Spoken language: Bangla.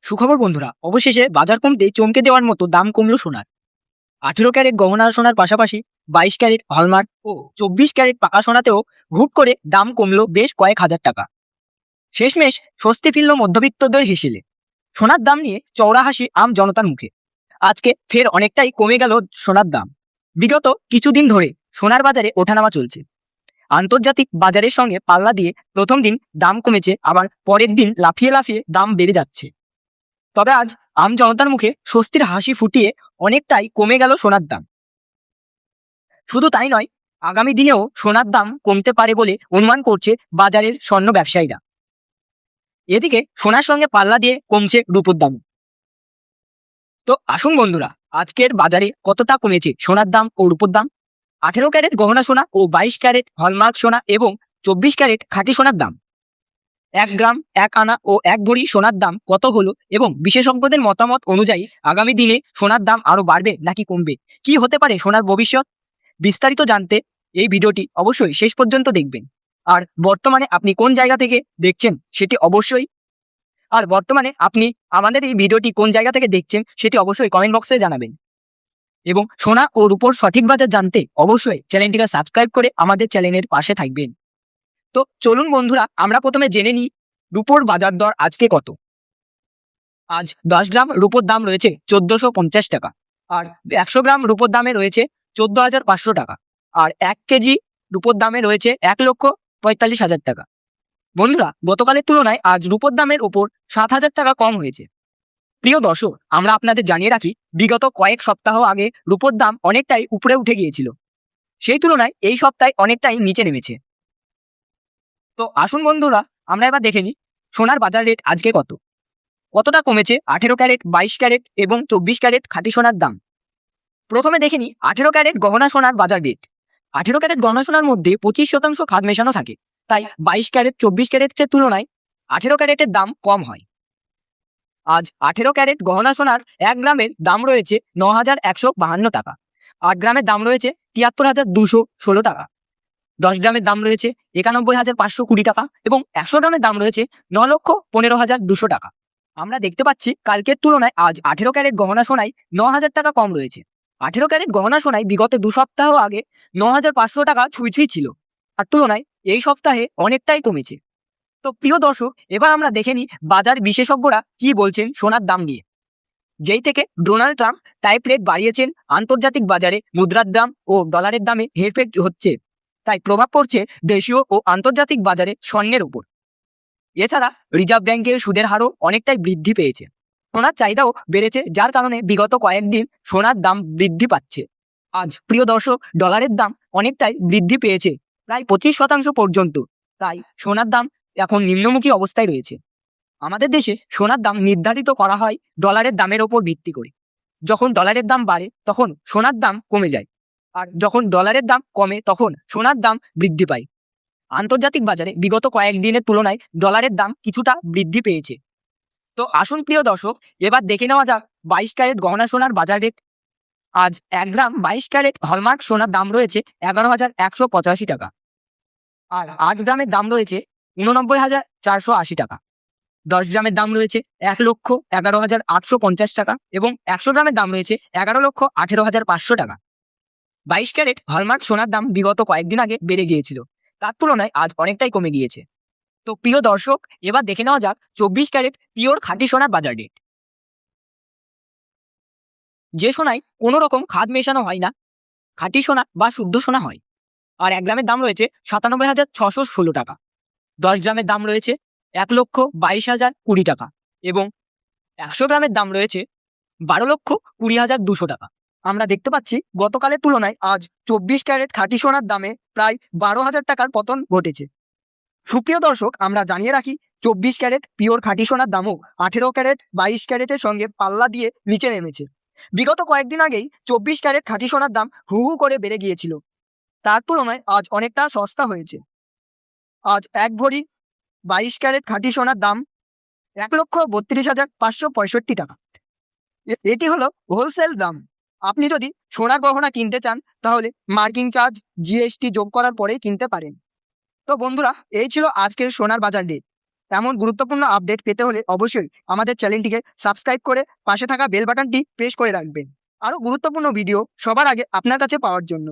সুখবর বন্ধুরা, অবশেষে বাজার কমতে চমকে দেওয়ার মতো দাম কমলো সোনার। 18 ক্যারেট গহনা সোনার পাশাপাশি 22 ক্যারেট হলমার্ক ও 24 ক্যারেট পাকা সোনাতেও হুট করে দাম কমলো বেশ কয়েক হাজার টাকা। শেষমেশ স্বস্তি ফিরল মধ্যবিত্তদের হিসেলে। সোনার দাম নিয়ে চওড়া হাসি আম জনতার মুখে। আজকে ফের অনেকটাই কমে গেল সোনার দাম। বিগত কিছুদিন ধরে সোনার বাজারে ওঠানামা চলছে। আন্তর্জাতিক বাজারের সঙ্গে পাল্লা দিয়ে প্রথম দিন দাম কমেছে, আবার পরের দিন লাফিয়ে লাফিয়ে দাম বেড়ে যাচ্ছে। তবে আজ আম জনতার মুখে স্বস্তির হাসি ফুটিয়ে অনেকটাই কমে গেল সোনার দাম। শুধু তাই নয়, আগামী দিনেও সোনার দাম কমতে পারে বলে অনুমান করছে বাজারের স্বর্ণ ব্যবসায়ীরা। এদিকে সোনার সঙ্গে পাল্লা দিয়ে কমছে রূপোর দাম। তো আসুন বন্ধুরা, আজকের বাজারে কতটা কমেছে সোনার দাম ও রূপোর দাম। 18 ক্যারেট গহনা সোনা ও 22 ক্যারেট হলমার্ক সোনা এবং 24 ক্যারেট খাঁটি সোনার দাম, 1 গ্রাম 1 আনা ও 1 ভরি সোনার দাম কত হলো এবং বিশেষজ্ঞদের মতামত অনুযায়ী আগামী দিনে সোনার দাম আরো বাড়বে নাকি কমবে, কি হতে পারে সোনার ভবিষ্যৎ, বিস্তারিত জানতে এই ভিডিওটি অবশ্যই শেষ পর্যন্ত দেখবেন। আর বর্তমানে আপনি কোন জায়গা থেকে দেখছেন সেটি অবশ্যই আমাদের এই ভিডিওটি কোন জায়গা থেকে দেখছেন সেটি অবশ্যই কমেন্ট বক্সে জানাবেন। এবং সোনা ও রূপোর সঠিক বাজার জানতে অবশ্যই চ্যানেলটিকে সাবস্ক্রাইব করে আমাদের চ্যানেলের পাশে থাকবেন। তো চলুন বন্ধুরা, আমরা প্রথমে জেনে নিই রূপোর বাজার দর আজকে কত। আজ 10 গ্রাম রূপোর দাম রয়েছে 1450 টাকা, আর 100 গ্রাম রূপোর দামে রয়েছে 14,500 টাকা, আর 1 কেজি রূপোর দামে রয়েছে 1,45,000 টাকা। বন্ধুরা, গতকালের তুলনায় আজ রূপোর দামের ওপর 7,000 টাকা কম হয়েছে। প্রিয় দর্শক, আমরা আপনাদের জানিয়ে রাখি, বিগত কয়েক সপ্তাহ আগে রূপোর দাম অনেকটাই উপরে উঠে গিয়েছিল, সেই তুলনায় এই সপ্তাহে অনেকটাই নিচে নেমেছে। তো আসুন বন্ধুরা, আমরা এবার দেখে নিই সোনার বাজার রেট আজকে কতটা কমেছে 18 ক্যারেট 22 ক্যারেট এবং 24 ক্যারেট খাঁটি সোনার দাম। প্রথমে দেখে নিই 18 ক্যারেট গহনা সোনার বাজার রেট। 18 ক্যারেট গহনা সোনার মধ্যে 25% খাদ মেশানো থাকে, তাই 22 ক্যারেট 24 ক্যারেটের তুলনায় 18 ক্যারেটের দাম কম হয়। আজ 18 ক্যারেট গহনা সোনার 1 গ্রামের দাম রয়েছে 9,152 টাকা, 8 গ্রামের দাম রয়েছে 73,216 টাকা, 10 গ্রামের দাম রয়েছে 91,520 টাকা এবং 100 গ্রামের দাম রয়েছে 9,15,200 টাকা। আমরা দেখতে পাচ্ছি কালকের তুলনায় আজ 18 ক্যারেট গহনা সোনায় 9,000 টাকা কম রয়েছে। 18 ক্যারেট গহনা সোনায় বিগত 2 সপ্তাহ আগে 9,500 টাকা ছুঁই ছিল, আর তুলনায় এই সপ্তাহে অনেকটাই কমেছে। তো প্রিয় দর্শক, এবার আমরা দেখে নিই বাজার বিশেষজ্ঞরা কি বলছেন সোনার দাম নিয়ে। যেই থেকে ডোনাল্ড ট্রাম্প টাইপ রেট বাড়িয়েছেন, আন্তর্জাতিক বাজারে মুদ্রার দাম ও ডলারের দামে হেরফের হচ্ছে, তাই প্রভাব পড়ছে দেশীয় ও আন্তর্জাতিক বাজারে স্বর্ণের উপর। এছাড়া রিজার্ভ ব্যাংকের সুদের হারও অনেকটাই বৃদ্ধি পেয়েছে, সোনার চাহিদাও বেড়েছে, যার কারণে বিগত কয়েকদিন সোনার দাম বৃদ্ধি পাচ্ছে। আজ প্রিয় দর্শক, ডলারের দাম অনেকটাই বৃদ্ধি পেয়েছে, প্রায় 25% পর্যন্ত, তাই সোনার দাম এখন নিম্নমুখী অবস্থায় রয়েছে। আমাদের দেশে সোনার দাম নির্ধারিত করা হয় ডলারের দামের ওপর ভিত্তি করে। যখন ডলারের দাম বাড়ে তখন সোনার দাম কমে যায়, আর যখন ডলারের দাম কমে তখন সোনার দাম বৃদ্ধি পায়। আন্তর্জাতিক বাজারে বিগত কয়েকদিনের তুলনায় ডলারের দাম কিছুটা বৃদ্ধি পেয়েছে। তো আসুন প্রিয় দর্শক, এবার দেখে নেওয়া যাক 22 ক্যারেট গহনা সোনার বাজার রেট। আজ 1 গ্রাম 22 ক্যারেট হলমার্ক সোনার দাম রয়েছে 11,185 টাকা, আর 8 গ্রামের দাম রয়েছে 89,480 টাকা, 10 গ্রামের দাম রয়েছে 1,11,850 টাকা এবং 100 গ্রামের দাম রয়েছে 11,18,500 টাকা। 22 ক্যারেট হলমার্ক সোনার দাম বিগত কয়েকদিন আগে বেড়ে গিয়েছিল, তার তুলনায় আজ অনেকটাই কমে গিয়েছে। তো প্রিয় দর্শক, এবার দেখে নেওয়া যাক 24 ক্যারেট পিওর খাঁটি সোনার বাজার রেট। যে সোনায় কোনো রকম খাদ মেশানো হয় না, খাঁটি সোনা বা শুদ্ধ সোনা হয়, আর 1 গ্রামের দাম রয়েছে 97,616 টাকা, 10 গ্রামের দাম রয়েছে 1,22,020 টাকা এবং 100 গ্রামের দাম রয়েছে 12,20,200 টাকা। আমরা দেখতে পাচ্ছি গতকালের তুলনায় আজ 24 ক্যারেট খাঁটি সোনার দামে প্রায় 12,000 টাকার পতন ঘটেছে। সুপ্রিয় দর্শক, আমরা জানিয়ে রাখি 24 ক্যারেট পিওর খাঁটি সোনার দামও 18 ক্যারেট 22 ক্যারেটের সঙ্গে পাল্লা দিয়ে নিচে নেমেছে। বিগত কয়েকদিন আগেই 24 ক্যারেট খাঁটি সোনার দাম হু হু করে বেড়ে গিয়েছিল, তার তুলনায় আজ অনেকটা সস্তা হয়েছে। আজ 1 ভরি 22 ক্যারেট খাঁটি সোনার দাম 1,32,565 টাকা। এটি হলো হোলসেল দাম। আপনি যদি সোনার গহনা কিনতে চান তাহলে মার্কিং চার্জ জিএসটি যোগ করার পরেই কিনতে পারেন। তো বন্ধুরা, এই ছিল আজকের সোনার বাজার রেট। এমন গুরুত্বপূর্ণ আপডেট পেতে হলে অবশ্যই আমাদের চ্যানেলটিকে সাবস্ক্রাইব করে পাশে থাকা বেল বাটনটি প্রেস করে রাখবেন আরও গুরুত্বপূর্ণ ভিডিও সবার আগে আপনার কাছে পাওয়ার জন্য।